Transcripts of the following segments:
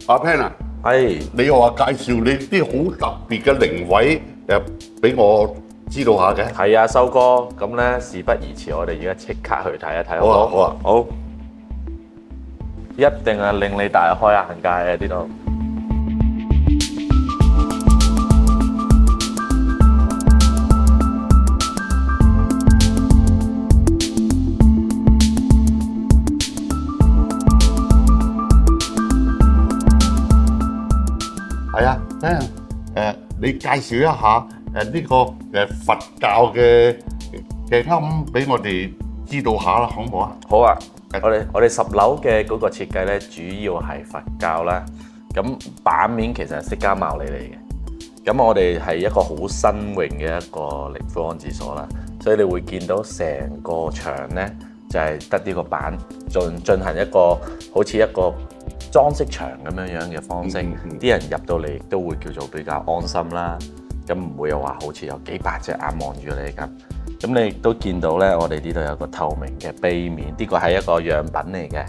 阿 Pen 啊，係你又話介紹你啲好特別嘅靈位俾我知道下嘅。係啊，修哥，咁咧事不宜遲，我哋而家即刻去睇一睇，好啊好唔好啊好？一定係令你大開眼界啊！呢度。係啊，Pen，你介紹一下呢個佛教嘅庵俾我哋知道下啦，好唔好啊？好啊，我哋10樓嘅嗰個設計咧，主要係佛教啦。咁版面其實係釋迦牟尼嚟嘅。咁我哋係一個好新穎嘅一個靈灰安置所啦，所以你會見到成個牆咧就係得呢個板進行一個好似一個裝飾牆咁樣嘅方式，啲人入到嚟亦都會叫做比較安心啦。咁唔會又話好似有幾百隻眼望住你咁。咁你亦都見到咧，我哋呢度有個透明嘅杯面，呢個係一個樣品嚟嘅。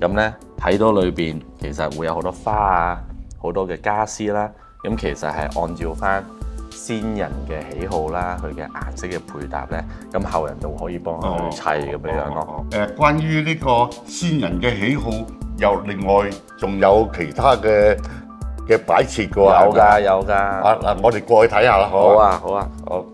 咁咧睇到裏邊其實會有好多花啊，好多嘅家私啦。咁其實係按照翻先人嘅喜好啦，佢嘅顏色嘅配搭咧，咁後人就可以幫佢去砌咁樣咯。關於呢個先人嘅喜好，又另外仲有其他嘅擺設嘅喎。有㗎有㗎。嗱，我哋過去睇下啦，好啊。好啊，好。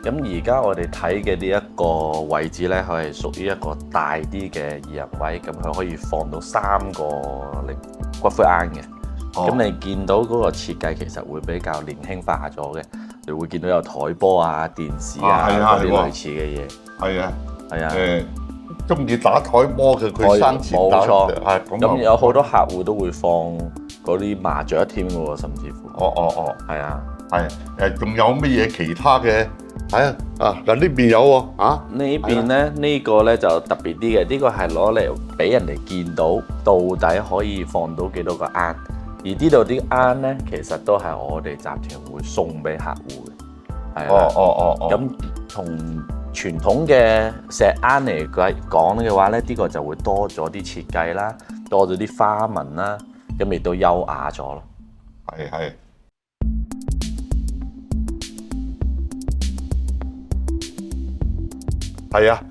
咁而家我哋睇嘅呢一個位置咧，佢係屬於一個大啲嘅二人位，咁佢可以放到3個骨灰罌嘅。咁你見到嗰個設計其實會比較年輕化咗嘅，你會見到有台波啊、電視啊嗰啲類似嘅嘢。係啊，係啊。中意打台波嘅佢生前打。冇錯。係咁有好多客戶都會放嗰啲麻雀添嘅喎，甚至乎。哦。係啊。係仲有乜嘢其他嘅？係啊，嗱呢邊有喎，呢邊咧呢個咧就特別啲嘅，呢個係攞嚟俾人哋見到到底可以放到幾多個罌，而呢度啲罌咧其實都係我哋集團會送俾客戶嘅，係啦。咁同傳統嘅石罌嚟講嘅話咧，呢個就會多咗啲設計啦，多咗啲花紋啦，咁亦都優雅咗咯。係。係啊，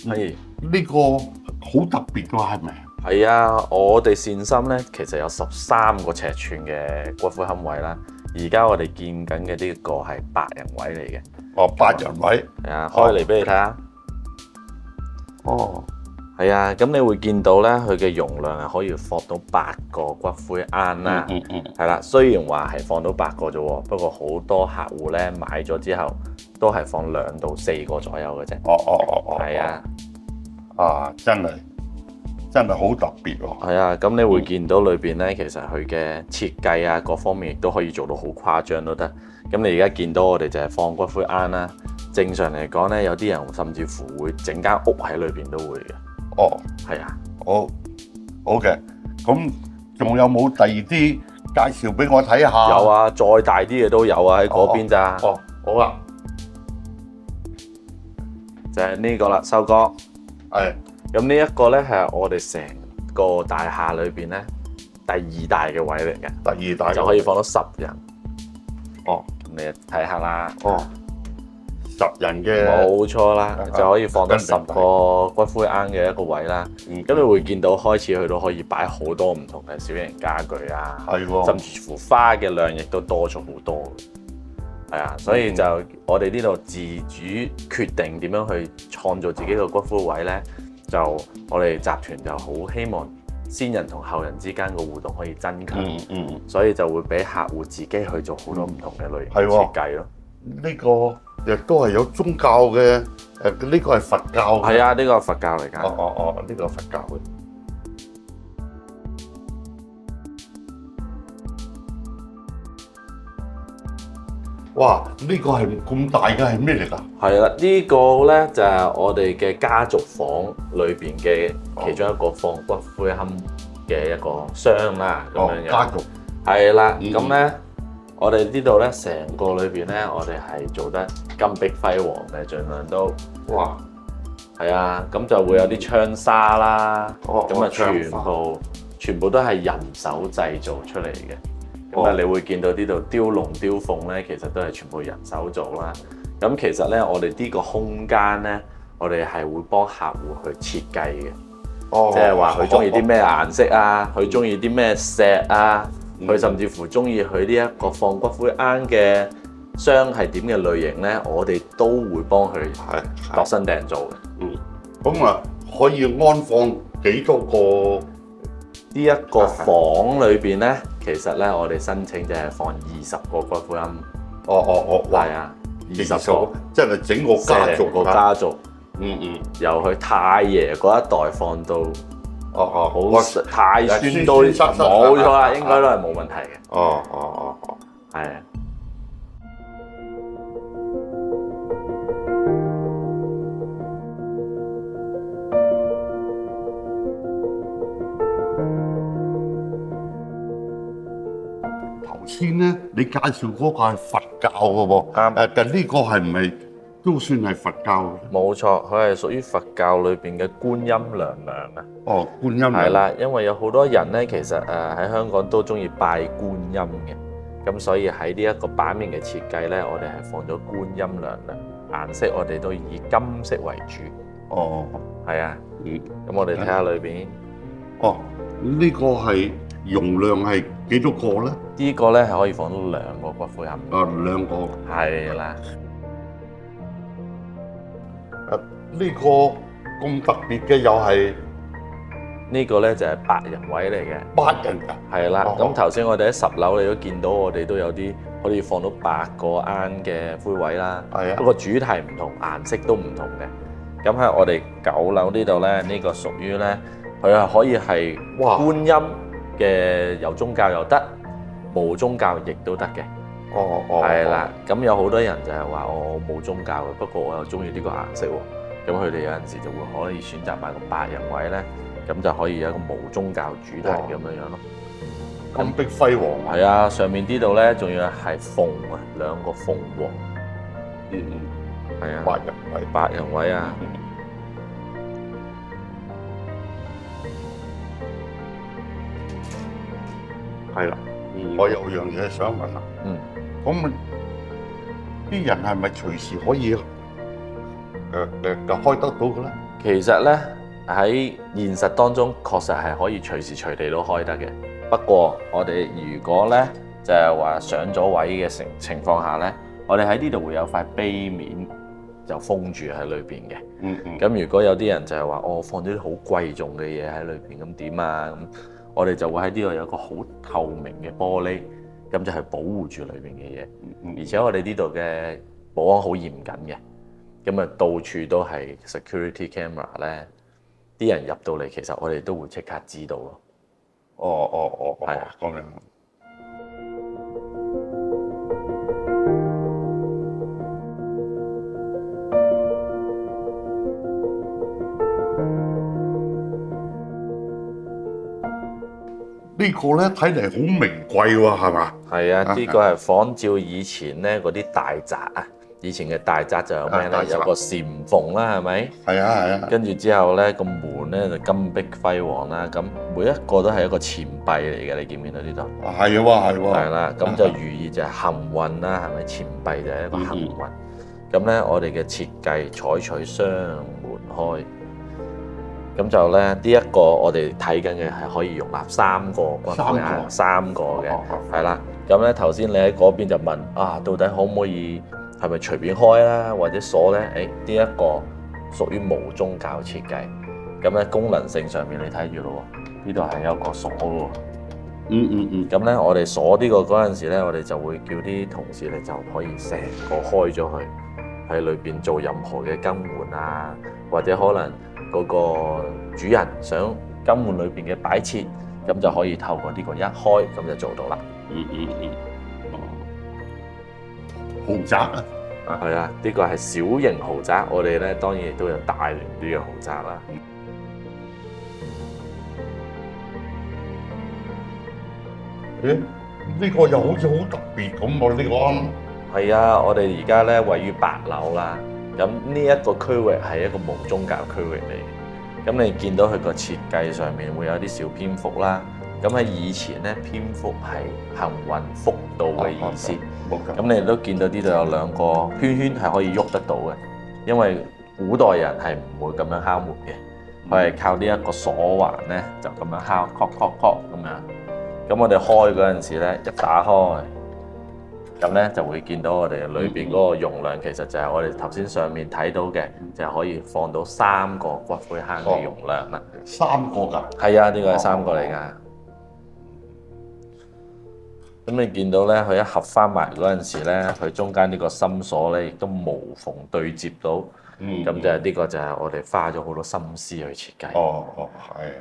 呢個好特別㗎，係咪？係啊，我哋善心咧，其實有13個尺寸嘅骨灰龕位啦。而家我哋見緊嘅呢個係8人位嚟嘅。哦，8人位。係啊，開嚟俾你睇下。哦。係啊，咁你會見到咧，佢嘅容量係可以放到8個骨灰罌啦。係啦，雖然話係放到8個啫喎，不過好多客戶咧買咗之後都係放2到4個左右嘅啫。哦。係啊。真係好特別喎。係啊，咁你會見到裏邊咧，其實佢嘅設計啊，各方面亦都可以做到好誇張都得。咁你而家見到我哋就係放骨灰罌啦。正常嚟講咧，有啲人甚至乎會整間屋喺裏邊都會嘅。哦，係啊。好嘅。咁仲有冇第二啲介紹俾我睇下？有啊，再大啲嘅都有啊，喺嗰邊咋。好啊。就係呢個啦，修哥。係。咁呢一個咧係我哋成個大廈裏邊咧第2大嘅位嚟嘅。第2大就可以放到10人。咁你睇下啦。10人嘅。冇錯啦，就可以放到10個骨灰罌嘅一個位啦。咁你會見到開始去到可以擺好多唔同嘅小型家具啊，甚至乎花嘅量亦都多咗好多。係啊，所以就我哋呢度自主決定點樣去創造自己嘅骨灰位咧，就我哋集團就好希望先人同後人之間嘅互動可以增強。所以就會俾客戶自己去做好多唔同嘅類型設計咯。呢個亦都係有宗教嘅，呢個係佛教。係啊，呢個係佛教嚟㗎。呢個係佛教嘅。哇！呢個係咁大嘅係咩嚟㗎？係啦，呢個咧就係我哋嘅家族房裏邊嘅其中一個放骨灰龕嘅一個箱啦，咁樣嘅。家族。係啦，咁咧我哋呢度咧成個裏邊咧，我哋係做得金碧輝煌嘅，儘量都。哇！係啊，咁就會有啲窗紗啦，咁啊全部都係人手製造出嚟嘅。咁啊，你會見到呢度雕龍雕鳳咧，其實都係全部人手做啦。咁其實咧，我哋呢個空間咧，我哋係會幫客戶去設計嘅。即係話佢中意啲咩顏色啊，佢中意啲咩石啊，佢甚至乎中意佢呢一個放骨灰龕嘅箱係點嘅類型咧，我哋都會幫佢度身訂做嘅。咁啊，可以安放幾多個？呢一個房裏邊咧，其實咧我哋申請就係放20個骨灰龕。係啊，20個，即係整個家族個家族。由佢太爺嗰一代放到好太孫都冇錯啦，應該都係冇問題嘅。係啊。頭先咧，你介紹嗰個係佛教嘅喎。啱。但呢個係唔係都算係佛教嘅？冇錯，佢係屬於佛教裏邊嘅觀音娘娘啊。觀音娘娘。係啦，因為有好多人咧，其實喺香港都中意拜觀音嘅，咁所以喺呢一個版面嘅設計咧，我哋係放咗觀音娘娘，顏色我哋都以金色為主。係啊。咁我哋睇下裏邊。呢個係容量係幾多個咧？呢個咧係可以放到2個骨灰龕。2個。係啦。呢個咁特別嘅又係呢個咧就係8人位嚟嘅。8人㗎。係啦。咁頭先我哋喺10樓你都見到，我哋都有啲可以放到8個罌嘅灰位啦。係啊。不過主題唔同，顏色都唔同嘅。咁喺我哋9樓呢度咧，呢個屬於咧，佢係可以係觀音嘅，有宗教又得，無宗教亦都得嘅。係啦。咁有好多人就係話我冇宗教嘅，不過我又中意呢個顏色喎。咁佢哋有陣時就會可以選擇買個8人位咧，咁就可以有一個無宗教主題咁樣樣咯。金碧輝煌。係啊，上面呢度咧仲要係鳳啊，2個鳳凰。係啊。8人位。8人位啊。係啦。我有樣嘢想問啦。咁啲人係咪隨時可以開得到嘅咧？其實咧喺現實當中確實係可以隨時隨地都開得嘅。不過我哋如果咧就係話上咗位嘅情況下咧，我哋喺呢度會有塊碑面就封住喺裏邊嘅。咁如果有啲人就係話放咗啲好貴重嘅嘢喺裏邊，咁點啊？咁我哋就會喺呢度有個好透明嘅玻璃，咁就係保護住裏邊嘅嘢。而且我哋呢度嘅保安好嚴謹嘅。咁啊，到處都係 security camera 咧，啲人入到嚟，其實我哋都會即刻知道咯。係啊，咁樣。呢個咧睇嚟好名貴喎，係嘛？係啊，呢個係仿照以前咧嗰啲大宅啊。以前嘅大宅就有咩咧？有個禪縫啦，係咪？係啊。跟住之後咧，個門咧就金碧輝煌啦。咁每一個都係一個錢幣嚟嘅，你見唔見到呢度？係喎。係啦，咁就寓意就係幸運啦，係咪？錢幣就係一個幸運。咁咧，我哋嘅設計採取雙門開。咁就咧呢一個我哋睇緊嘅係可以容納3個骨灰龕，3個嘅，係啦。咁咧頭先你喺嗰邊就問到底可唔可以？係咪隨便開啦，或者鎖咧？呢一個屬於無宗教設計。咁咧功能性上面你睇住咯喎，呢度係有個鎖嘅喎。咁咧我哋鎖呢個嗰陣時咧，我哋就會叫啲同事咧就可以成個開咗去，喺裏邊做任何嘅更換啊，或者可能嗰個主人想更換裏邊嘅擺設，咁就可以透過呢個一開咁就做到啦。豪宅啊！係啊，呢個係小型豪宅，我哋咧當然亦都有大型啲嘅豪宅啦。呢個又好似好特別咁喎，呢個。係啊，我哋而家咧位於8樓啦。咁呢一個區域係一個無宗教區域嚟嘅。咁你見到佢個設計上面會有啲小蝙蝠啦。咁喺以前咧，蝙蝠係幸運福到嘅意思。咁你都見到呢度有兩個圈圈係可以喐得到嘅，因為古代人係唔會咁樣敲門嘅，佢係靠呢一個鎖環咧，就咁樣敲，敲敲敲咁樣。咁我哋開嗰陣時咧，一打開，咁咧就會見到我哋裏邊嗰個容量，其實就係我哋頭先上面睇到嘅，就係可以放到3個骨灰龕嘅容量啦。3個㗎？係啊，呢個係3個嚟㗎。咁你見到咧，佢一合翻埋嗰陣時咧，佢中間呢個心鎖咧，亦都無縫對接到。咁就係呢個就係我哋花咗好多心思去設計。係。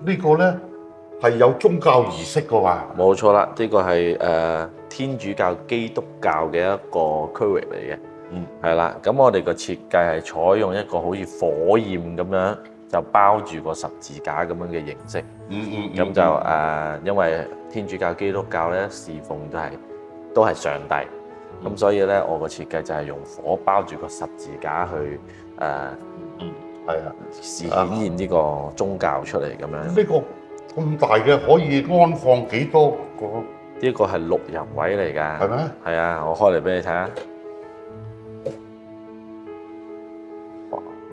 呢個咧係有宗教儀式㗎嘛？冇錯啦，呢個係天主教、基督教嘅一個區域嚟嘅。係啦。咁我哋個設計係採用一個好似火焰咁樣，就包住個十字架咁樣嘅形式。咁就因為天主教、基督教咧侍奉都係上帝，咁所以咧我個設計就係用火包住個十字架去顯現呢個宗教出嚟咁樣。呢個咁大嘅可以安放幾多個？呢個係6人位嚟㗎。係咩？係啊，我開嚟俾你睇下。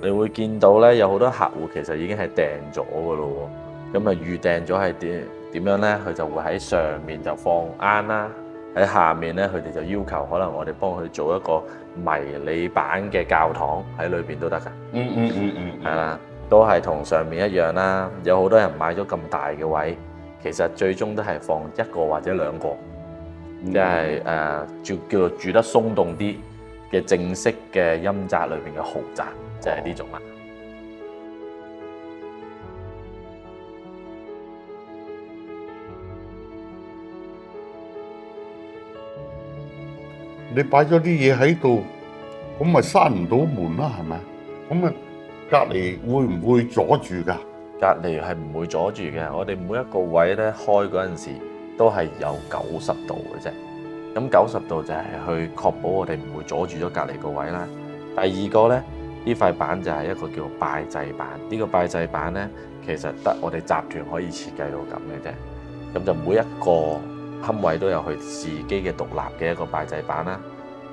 你會見到咧，有好多客戶其實已經係訂咗㗎咯喎。咁啊預訂咗係點樣咧？佢就會喺上面就放罌啦，喺下面咧佢哋就要求可能我哋幫佢做一個迷你版嘅教堂喺裏邊都得㗎。係啦，都係同上面一樣啦。有好多人買咗咁大嘅位，其實最終都係放1個或者2個，即係叫做住得鬆動啲嘅正式嘅陰宅裏邊嘅豪宅，就係呢種啦。你擺咗啲嘢喺度，咁咪閂唔到門啦，係咪？咁啊，隔離會唔會阻住㗎？隔離係唔會阻住嘅。我哋每一個位咧開嗰陣時都係有90度嘅啫。咁90度就係去確保我哋唔會阻住咗隔離個位啦。第二個咧，呢塊板就係一個叫拜祭板。呢個拜祭板咧，其實得我哋集團可以設計到咁嘅啫。咁就每一個龕位都有佢自己嘅獨立嘅一個拜祭板啦。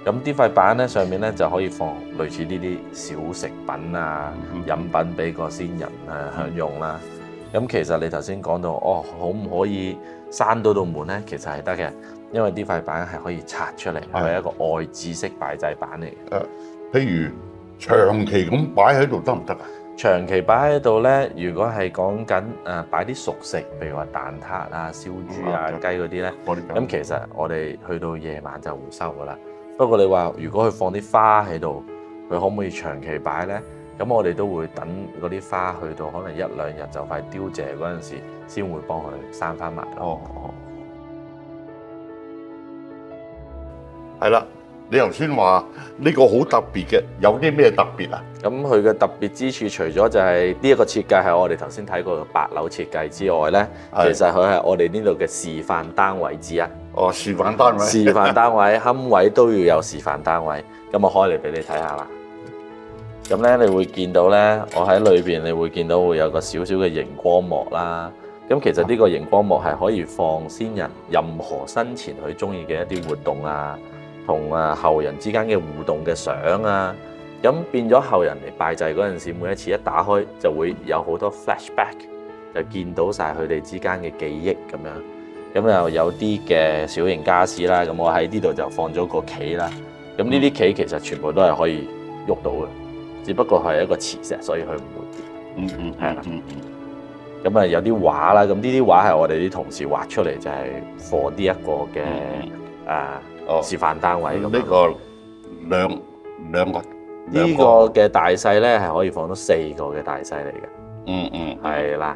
咁呢塊板咧上面咧就可以放類似呢啲小食品啊、飲品俾個先人享用啦。咁其實你頭先講到可唔可以閂到道門咧？其實係得嘅，因為呢塊板係可以拆出嚟，係一個外置式拜祭板嚟嘅。譬如長期咁擺喺度得唔得啊？長期擺喺度咧，如果係講緊擺啲熟食，譬如話蛋撻啊、燒豬啊、雞嗰啲咧，咁其實我哋去到夜晚就會收噶啦。不過你話如果佢放啲花喺度，佢可唔可以長期擺咧？咁我哋都會等嗰啲花去到可能1-2日就快凋謝嗰陣時，先會幫佢閂翻埋。係啦。你頭先話呢個好特別嘅，有啲咩特別啊？咁佢嘅特別之處，除咗就係呢一個設計係我哋頭先睇過嘅8樓設計之外咧，其實佢係我哋呢度嘅示範單位之一。示範單位。示範單位，龕位都要有示範單位。咁我開嚟俾你睇下啦。咁咧，你會見到咧，我喺裏邊，你會見到會有個少少嘅熒光幕啦。咁其實呢個熒光幕係可以放先人任何生前佢中意嘅一啲活動啊，同後人之間嘅互動嘅相啊，咁變咗後人嚟拜祭嗰陣時，每一次一打開就會有好多 flashback， 就見到晒佢哋之間嘅記憶咁樣。咁又有啲嘅小型家私啦，咁我喺呢度就放咗個棋啦。咁呢啲棋其實全部都係可以喐到嘅，只不過係一個磁石，所以佢唔會跌。係啦。咁啊有啲畫啦，咁呢啲畫係我哋啲同事畫出嚟，就係 for 呢一個嘅示範單位咁。呢個兩個呢個嘅大細咧係可以放到4個嘅大細嚟嘅。係啦。